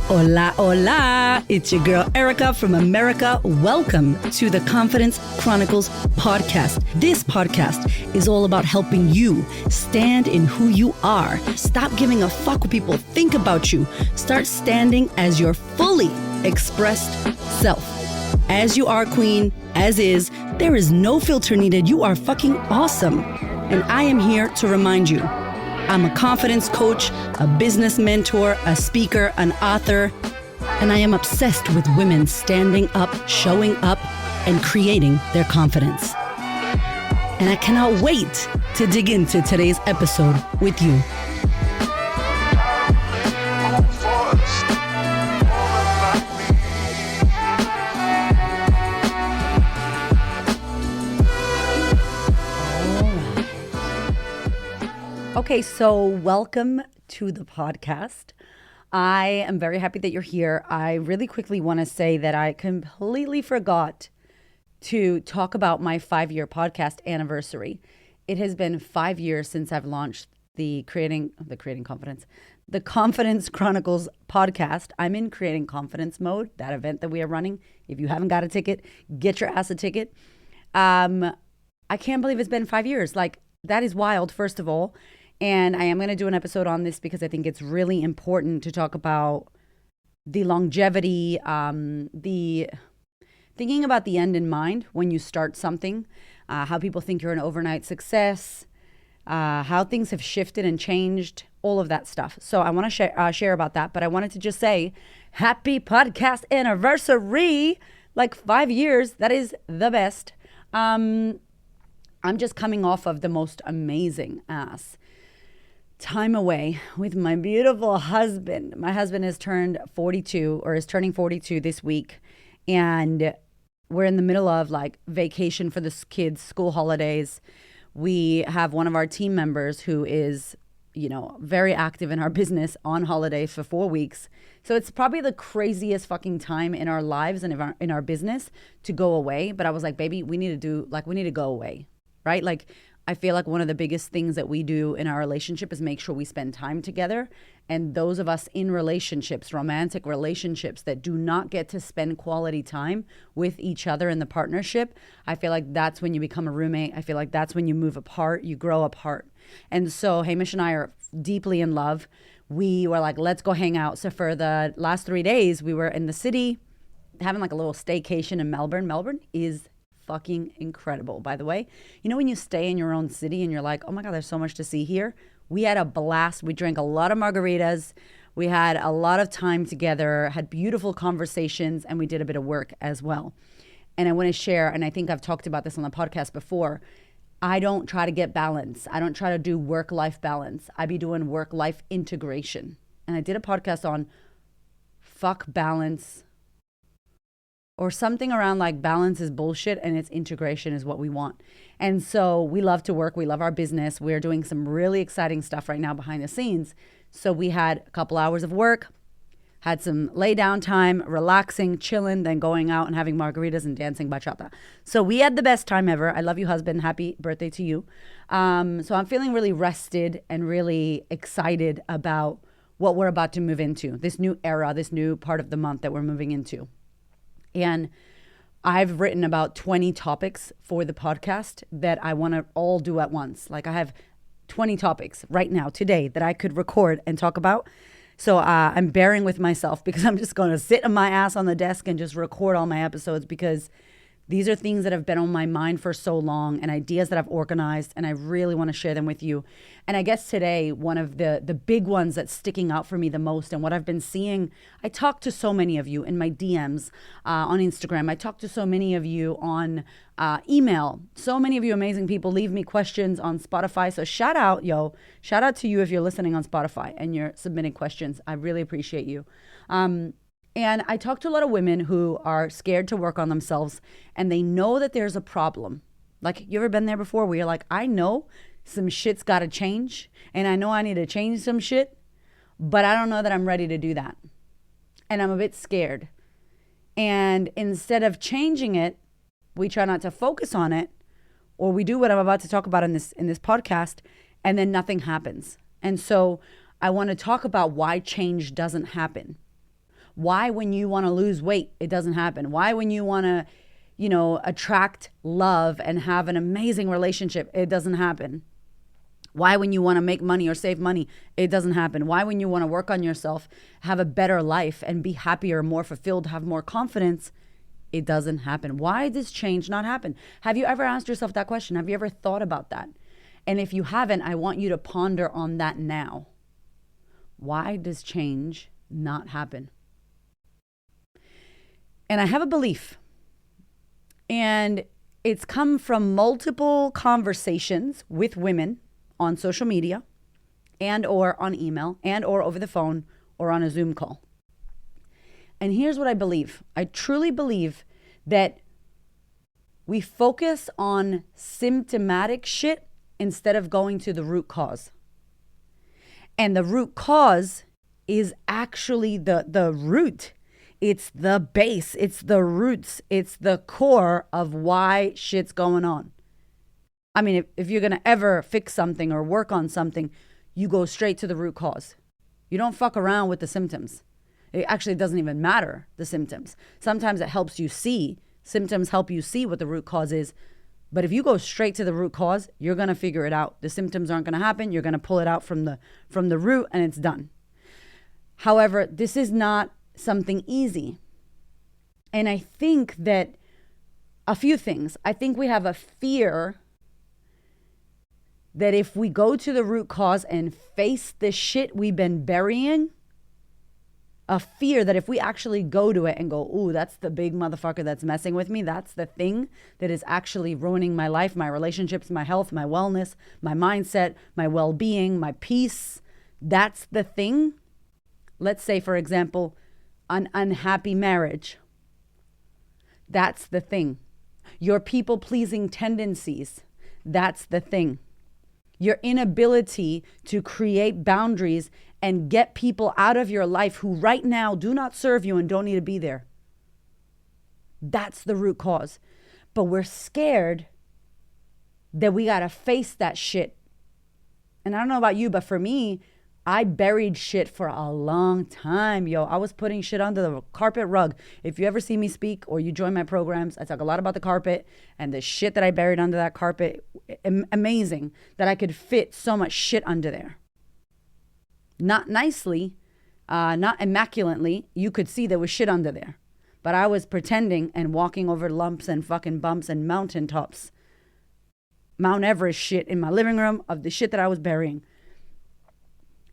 Hola, hola. It's your girl Erica from America. Welcome to the Confidence Chronicles podcast. This podcast is all about helping you stand in who you are. Stop giving a fuck what people think about you. Start standing as your fully expressed self. As you are, queen, as is, there is no filter needed. You are fucking awesome. And I am here to remind you, I'm a confidence coach, a business mentor, a speaker, an author, and I am obsessed with women standing up, showing up, and creating their confidence. And I cannot wait to dig into today's episode with you. Okay, so welcome to the podcast. I am very happy that you're here. I really quickly want to say that I completely forgot to talk about my 5-year podcast anniversary. It has been 5 years since I've launched the Confidence Chronicles podcast. I'm in Creating Confidence mode, that event that we are running. If you haven't got a ticket, get your ass a ticket. I can't believe it's been 5 years. Like, that is wild, first of all. And I am going to do an episode on this because I think it's really important to talk about the longevity, the thinking about the end in mind when you start something, how people think you're an overnight success, how things have shifted and changed, all of that stuff. So I want to share about that. But I wanted to just say, happy podcast anniversary, like 5 years. That is the best. I'm just coming off of the most amazing time away with my beautiful husband. My husband has turned 42 or is turning 42 this week. And we're in the middle of like vacation for the kids' school holidays. We have one of our team members who is, very active in our business on holiday for 4 weeks. So it's probably the craziest fucking time in our lives and in our business to go away. But I was like, baby, we need to go away, right? Like, I feel like one of the biggest things that we do in our relationship is make sure we spend time together. And those of us in relationships, romantic relationships that do not get to spend quality time with each other in the partnership, I feel like that's when you become a roommate. I feel like that's when you move apart, you grow apart. And so Hamish and I are deeply in love. We were like, let's go hang out. So for the last 3 days, we were in the city having like a little staycation in Melbourne. Melbourne is fucking incredible, by the way. You know, when you stay in your own city and you're like, oh my God, there's so much to see here. We had a blast. We drank a lot of margaritas. We had a lot of time together, had beautiful conversations, and we did a bit of work as well. And I want to share, and I think I've talked about this on the podcast before, I don't try to get balance. I don't try to do work-life balance. I be doing work-life integration. And I did a podcast on fuck balance, or something around like balance is bullshit and its integration is what we want. And so we love to work. We love our business. We're doing some really exciting stuff right now behind the scenes. So we had a couple hours of work, had some lay down time, relaxing, chilling, then going out and having margaritas and dancing bachata. So we had the best time ever. I love you, husband. Happy birthday to you. So I'm feeling really rested and really excited about what we're about to move into, this new era, this new part of the month that we're moving into. And I've written about 20 topics for the podcast that I want to all do at once. Like I have 20 topics right now, today, that I could record and talk about. So I'm bearing with myself because I'm just going to sit on my ass on the desk and just record all my episodes because these are things that have been on my mind for so long and ideas that I've organized, and I really want to share them with you. And I guess today, one of the big ones that's sticking out for me the most and what I've been seeing, I talk to so many of you in my DMs on Instagram. I talk to so many of you on email. So many of you amazing people leave me questions on Spotify. So shout out to you if you're listening on Spotify and you're submitting questions. I really appreciate you. And I talk to a lot of women who are scared to work on themselves and they know that there's a problem. Like, you ever been there before where you're like, I know some shit's got to change and I know I need to change some shit, but I don't know that I'm ready to do that. And I'm a bit scared. And instead of changing it, we try not to focus on it, or we do what I'm about to talk about in this podcast, and then nothing happens. And so I want to talk about why change doesn't happen. Why, when you want to lose weight, it doesn't happen? Why, when you want to, attract love and have an amazing relationship, it doesn't happen? Why, when you want to make money or save money, it doesn't happen? Why, when you want to work on yourself, have a better life and be happier, more fulfilled, have more confidence, it doesn't happen? Why does change not happen? Have you ever asked yourself that question? Have you ever thought about that? And if you haven't, I want you to ponder on that now. Why does change not happen? And I have a belief, and it's come from multiple conversations with women on social media and or on email and or over the phone or on a Zoom call. And here's what I believe. I truly believe that we focus on symptomatic shit instead of going to the root cause. And the root cause is actually the root. It's the base. It's the roots. It's the core of why shit's going on. I mean, if you're going to ever fix something or work on something, you go straight to the root cause. You don't fuck around with the symptoms. It actually doesn't even matter, the symptoms. Sometimes it helps you see. Symptoms help you see what the root cause is. But if you go straight to the root cause, you're going to figure it out. The symptoms aren't going to happen. You're going to pull it out from the root, and it's done. However, this is not something easy. And I think that a few things. I think we have a fear that if we go to the root cause and face the shit we've been burying, a fear that if we actually go to it and go, ooh, that's the big motherfucker that's messing with me. That's the thing that is actually ruining my life, my relationships, my health, my wellness, my mindset, my well-being, my peace. That's the thing. Let's say, for example, an unhappy marriage. That's the thing. Your people-pleasing tendencies. That's the thing. Your inability to create boundaries and get people out of your life who right now do not serve you and don't need to be there. That's the root cause. But we're scared that we got to face that shit. And I don't know about you, but for me, I buried shit for a long time, yo. I was putting shit under the carpet rug. If you ever see me speak or you join my programs, I talk a lot about the carpet and the shit that I buried under that carpet. Amazing that I could fit so much shit under there. Not nicely, not immaculately. You could see there was shit under there. But I was pretending and walking over lumps and fucking bumps and mountaintops. Mount Everest shit in my living room of the shit that I was burying.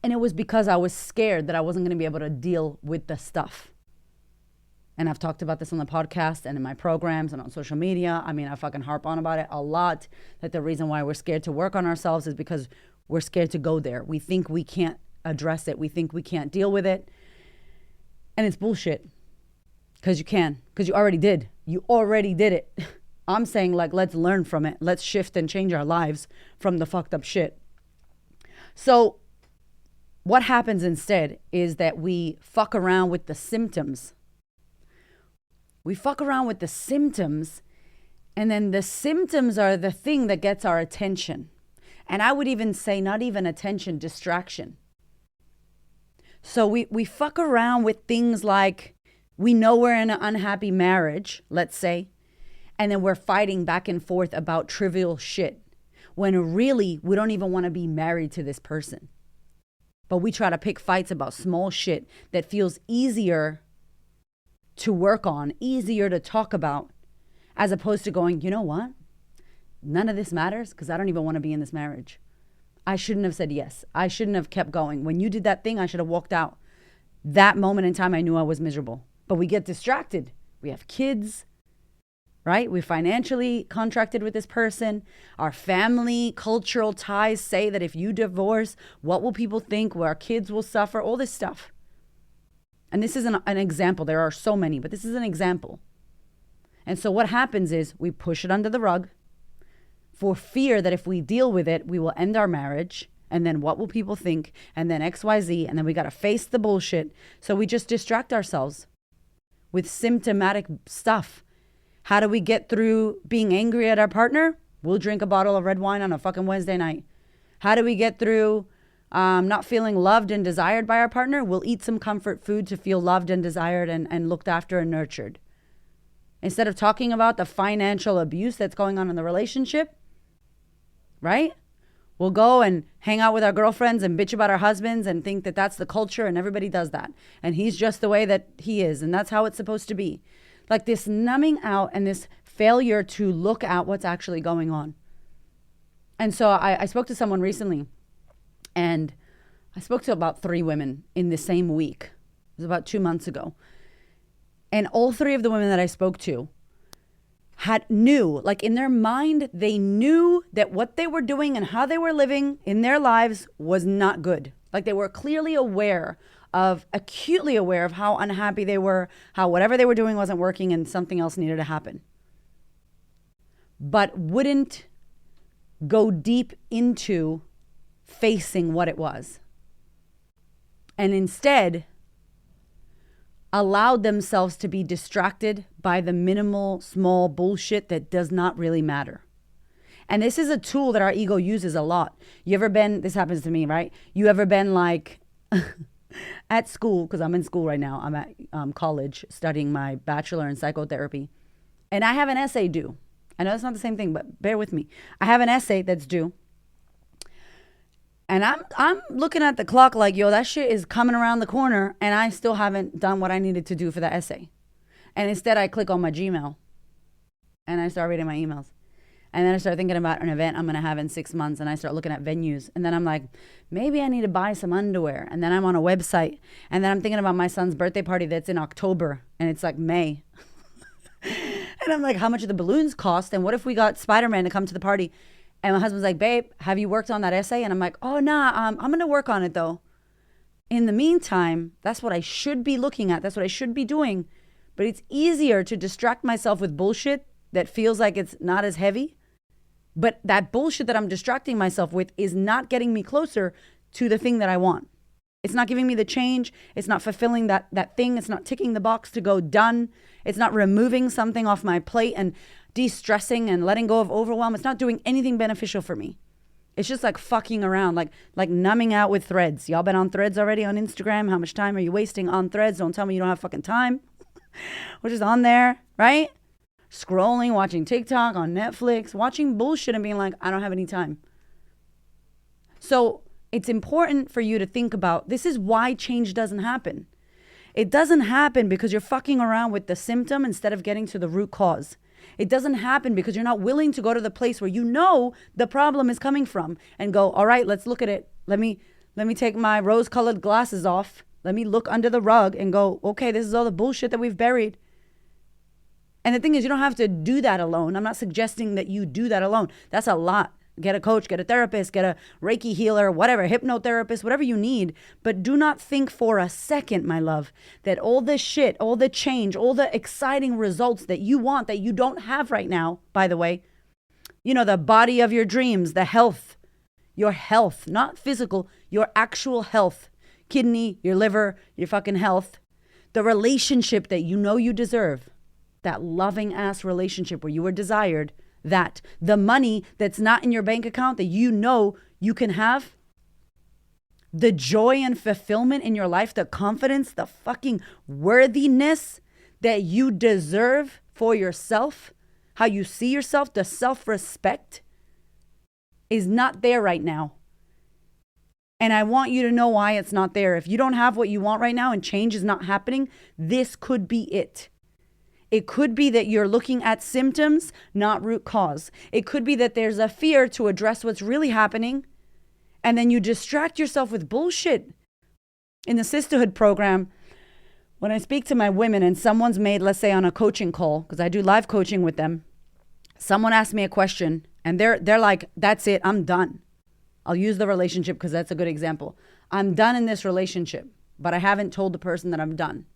And it was because I was scared that I wasn't going to be able to deal with the stuff. And I've talked about this on the podcast and in my programs and on social media. I mean, I fucking harp on about it a lot, that the reason why we're scared to work on ourselves is because we're scared to go there. We think we can't address it. We think we can't deal with it. And it's bullshit. Because you can. Because you already did. You already did it. I'm saying, like, let's learn from it. Let's shift and change our lives from the fucked up shit. So what happens instead is that we fuck around with the symptoms. We fuck around with the symptoms, and then the symptoms are the thing that gets our attention. And I would even say not even attention, distraction. So we fuck around with things like we know we're in an unhappy marriage, let's say, and then we're fighting back and forth about trivial shit when really we don't even want to be married to this person. But we try to pick fights about small shit that feels easier to work on, easier to talk about, as opposed to going, you know what? None of this matters because I don't even want to be in this marriage. I shouldn't have said yes. I shouldn't have kept going. When you did that thing, I should have walked out. That moment in time, I knew I was miserable. But we get distracted. We have kids, right? We're financially contracted with this person. Our family, cultural ties say that if you divorce, what will people think? Well, our kids will suffer, all this stuff. And this is an example. There are so many, but this is an example. And so what happens is we push it under the rug for fear that if we deal with it, we will end our marriage. And then what will people think? And then X, Y, Z. And then we got to face the bullshit. So we just distract ourselves with symptomatic stuff. How do we get through being angry at our partner? We'll drink a bottle of red wine on a fucking Wednesday night. How do we get through not feeling loved and desired by our partner, we'll eat some comfort food to feel loved and desired and looked after and nurtured. Instead of talking about the financial abuse that's going on in the relationship, right? We'll go and hang out with our girlfriends and bitch about our husbands and think that that's the culture and everybody does that. And he's just the way that he is and that's how it's supposed to be. Like this numbing out and this failure to look at what's actually going on. And so I spoke to someone recently, and I spoke to about 3 women in the same week. It was about 2 months ago. And all 3 of the women that I spoke to knew, like in their mind, they knew that what they were doing and how they were living in their lives was not good. Like they were acutely aware of how unhappy they were, how whatever they were doing wasn't working and something else needed to happen. But wouldn't go deep into facing what it was. And instead allowed themselves to be distracted by the minimal, small bullshit that does not really matter. And this is a tool that our ego uses a lot. This happens to me, right? You ever been like at school, because I'm in school right now. I'm at college studying my bachelor in psychotherapy. And I have an essay due. I know it's not the same thing, but bear with me. I have an essay that's due. And I'm looking at the clock like, yo, that shit is coming around the corner and I still haven't done what I needed to do for that essay. And instead I click on my Gmail and I start reading my emails. And then I start thinking about an event I'm going to have in 6 months and I start looking at venues. And then I'm like, maybe I need to buy some underwear. And then I'm on a website. And then I'm thinking about my son's birthday party that's in October and it's like May. And I'm like, how much do the balloons cost? And what if we got Spider-Man to come to the party? And my husband's like, babe, have you worked on that essay? And I'm like, oh, nah, I'm going to work on it, though. In the meantime, that's what I should be looking at. That's what I should be doing. But it's easier to distract myself with bullshit that feels like it's not as heavy. But that bullshit that I'm distracting myself with is not getting me closer to the thing that I want. It's not giving me the change. It's not fulfilling that thing. It's not ticking the box to go done. It's not removing something off my plate and de-stressing and letting go of overwhelm. It's not doing anything beneficial for me. It's just like fucking around, like numbing out with threads. Y'all been on threads already on Instagram? How much time are you wasting on threads? Don't tell me you don't have fucking time. We're just on there, right? Scrolling, watching TikTok, on Netflix, watching bullshit and being like, I don't have any time. So it's important for you to think about, this is why change doesn't happen. It doesn't happen because you're fucking around with the symptom instead of getting to the root cause. It doesn't happen because you're not willing to go to the place where you know the problem is coming from and go, all right, let's look at it. Let me take my rose-colored glasses off. Let me look under the rug and go, okay, this is all the bullshit that we've buried. And the thing is, you don't have to do that alone. I'm not suggesting that you do that alone. That's a lot. Get a coach, get a therapist, get a Reiki healer, whatever, hypnotherapist, whatever you need. But do not think for a second, my love, that all this shit, all the change, all the exciting results that you want, that you don't have right now, by the way, you know, the body of your dreams, the health, your health, not physical, your actual health, kidney, your liver, your fucking health, the relationship that you know you deserve, that loving ass relationship where you were desired, that the money that's not in your bank account that you know you can have, the joy and fulfillment in your life, the confidence, the fucking worthiness that you deserve for yourself, how you see yourself, the self-respect is not there right now. And I want you to know why it's not there. If you don't have what you want right now and change is not happening, this could be it. It could be that you're looking at symptoms, not root cause. It could be that there's a fear to address what's really happening, and then you distract yourself with bullshit. In the sisterhood program, when I speak to my women and someone's made, let's say on a coaching call, because I do live coaching with them, someone asks me a question and they're like, that's it, I'm done. I'll use the relationship because that's a good example. I'm done in this relationship, but I haven't told the person that I'm done.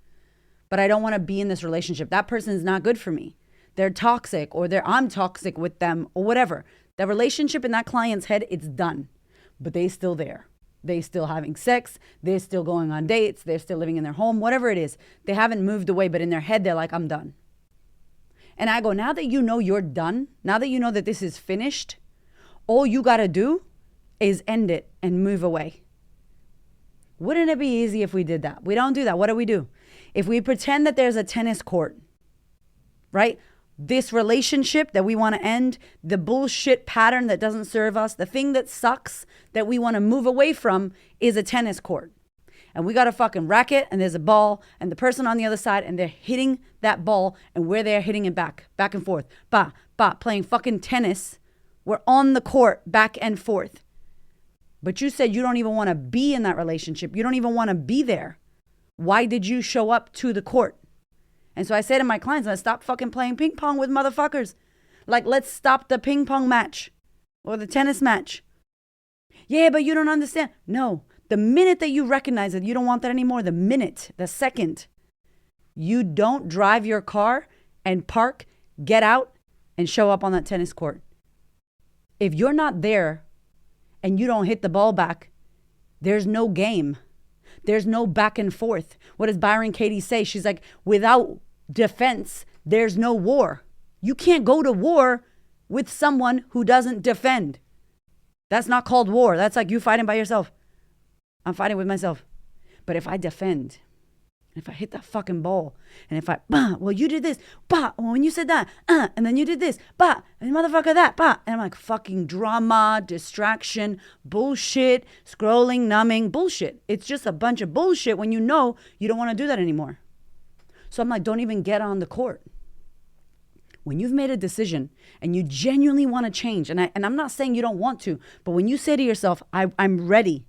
But I don't want to be in this relationship. That person is not good for me. They're toxic, or I'm toxic with them, or whatever. The relationship in that client's head, it's done. But they still there. They still having sex. They're still going on dates. They're still living in their home, whatever it is. They haven't moved away, but in their head, they're like, I'm done. And I go, now that you know you're done, now that you know that this is finished, all you got to do is end it and move away. Wouldn't it be easy if we did that? We don't do that. What do? If we pretend that there's a tennis court, right? This relationship that we want to end, the bullshit pattern that doesn't serve us, the thing that sucks that we want to move away from is a tennis court. And we got a fucking racket and there's a ball and the person on the other side and they're hitting that ball and we're there hitting it back and forth. Playing fucking tennis. We're on the court back and forth. But you said you don't even want to be in that relationship. You don't even want to be there. Why did you show up to the court? And so I say to my clients, let's stop fucking playing ping pong with motherfuckers. Like, let's stop the ping pong match or the tennis match. Yeah, but you don't understand. No, the minute that you recognize that you don't want that anymore, the second you don't drive your car and park, get out and show up on that tennis court. If you're not there and you don't hit the ball back, there's no game. There's no back and forth. What does Byron Katie say? She's like, without defense, there's no war. You can't go to war with someone who doesn't defend. That's not called war. That's like you fighting by yourself. I'm fighting with myself. But if I defend, if I hit that fucking ball, and if I, well, you did this, well, when you said that, and then you did this, and motherfucker that, and I'm like, fucking drama, distraction, bullshit, scrolling, numbing, bullshit. It's just a bunch of bullshit when you know you don't want to do that anymore. So I'm like, don't even get on the court. When you've made a decision and you genuinely want to change, and I'm not saying you don't want to, but when you say to yourself, I'm ready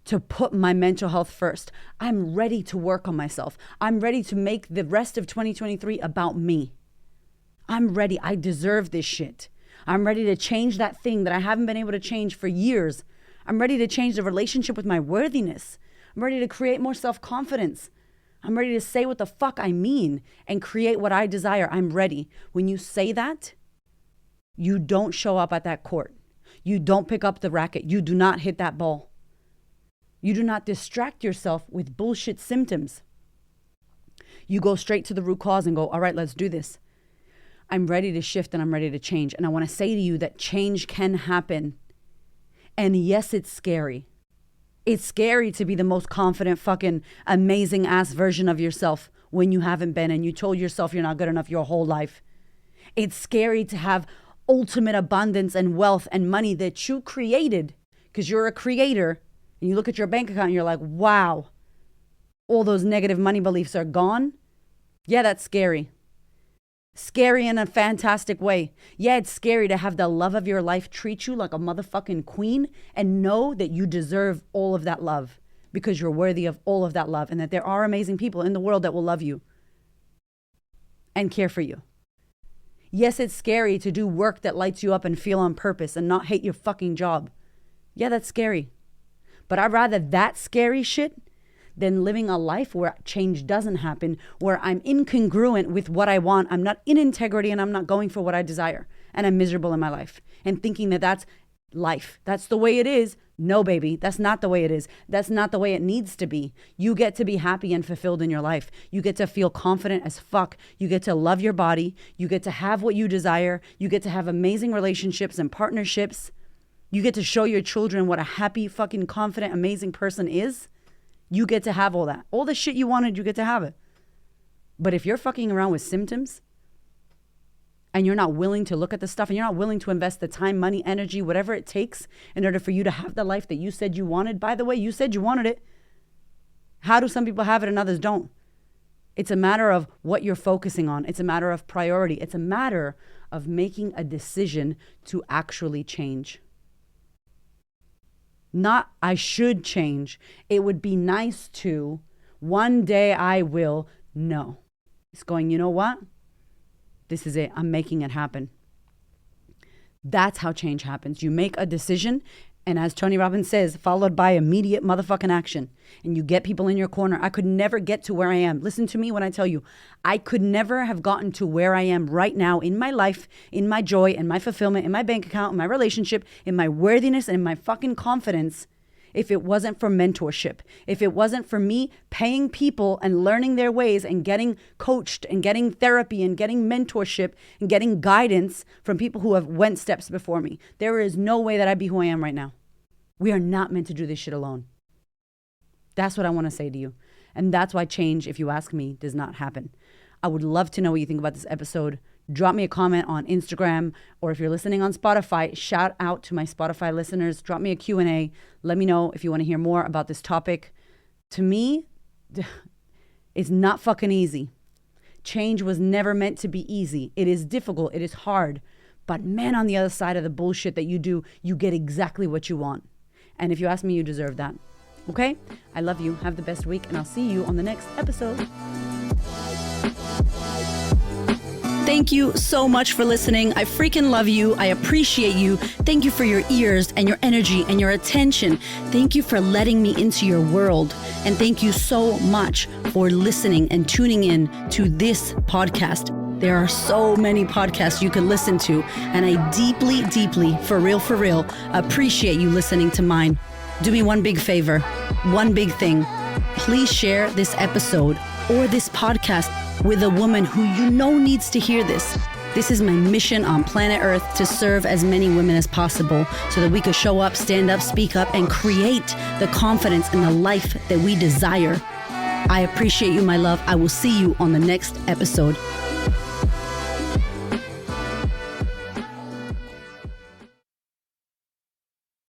to put my mental health first. I'm ready to work on myself. I'm ready to make the rest of 2023 about me. I'm ready. I deserve this shit. I'm ready to change that thing that I haven't been able to change for years. I'm ready to change the relationship with my worthiness. I'm ready to create more self-confidence. I'm ready to say what the fuck I mean and create what I desire. I'm ready. When you say that, you don't show up at that court. You don't pick up the racket. You do not hit that ball. You do not distract yourself with bullshit symptoms. You go straight to the root cause and go, all right, let's do this. I'm ready to shift and I'm ready to change. And I want to say to you that change can happen. And yes, it's scary. It's scary to be the most confident, fucking amazing ass version of yourself when you haven't been and you told yourself you're not good enough your whole life. It's scary to have ultimate abundance and wealth and money that you created because you're a creator. And you look at your bank account and you're like, wow, all those negative money beliefs are gone. Yeah, that's scary. Scary in a fantastic way. Yeah, it's scary to have the love of your life treat you like a motherfucking queen and know that you deserve all of that love because you're worthy of all of that love and that there are amazing people in the world that will love you and care for you. Yes, it's scary to do work that lights you up and feel on purpose and not hate your fucking job. Yeah, that's scary. But I'd rather that scary shit than living a life where change doesn't happen, where I'm incongruent with what I want. I'm not in integrity and I'm not going for what I desire. And I'm miserable in my life and thinking that that's life. That's the way it is. No, baby, that's not the way it is. That's not the way it needs to be. You get to be happy and fulfilled in your life. You get to feel confident as fuck. You get to love your body. You get to have what you desire. You get to have amazing relationships and partnerships. You get to show your children what a happy, fucking confident, amazing person is. You get to have all that. All the shit you wanted, you get to have it. But if you're fucking around with symptoms and you're not willing to look at the stuff and you're not willing to invest the time, money, energy, whatever it takes in order for you to have the life that you said you wanted, by the way, you said you wanted it. How do some people have it and others don't? It's a matter of what you're focusing on. It's a matter of priority. It's a matter of making a decision to actually change. Not, I should change. It would be nice to. One day I will. No. It's going, you know what? This is it. I'm making it happen. That's how change happens. You make a decision, and as Tony Robbins says, followed by immediate motherfucking action. And you get people in your corner. I could never get to where I am. Listen to me when I tell you, I could never have gotten to where I am right now in my life, in my joy, in my fulfillment, in my bank account, in my relationship, in my worthiness, and in my fucking confidence if it wasn't for mentorship, if it wasn't for me paying people and learning their ways and getting coached and getting therapy and getting mentorship and getting guidance from people who have went steps before me. There is no way that I'd be who I am right now. We are not meant to do this shit alone. That's what I want to say to you. And that's why change, if you ask me, does not happen. I would love to know what you think about this episode. Drop me a comment on Instagram, or if you're listening on Spotify, shout out to my Spotify listeners. Drop me a Q&A. Let me know if you want to hear more about this topic. To me, it's not fucking easy. Change was never meant to be easy. It is difficult. It is hard. But man, on the other side of the bullshit that you do, you get exactly what you want. And if you ask me, you deserve that. Okay? I love you. Have the best week, and I'll see you on the next episode. Thank you so much for listening. I freaking love you. I appreciate you. Thank you for your ears and your energy and your attention. Thank you for letting me into your world. And thank you so much for listening and tuning in to this podcast. There are so many podcasts you can listen to, and I deeply, deeply, for real, appreciate you listening to mine. Do me one big favor, one big thing. Please share this episode or this podcast with a woman who you know needs to hear this. This is my mission on planet Earth, to serve as many women as possible so that we could show up, stand up, speak up, and create the confidence and the life that we desire. I appreciate you, my love. I will see you on the next episode.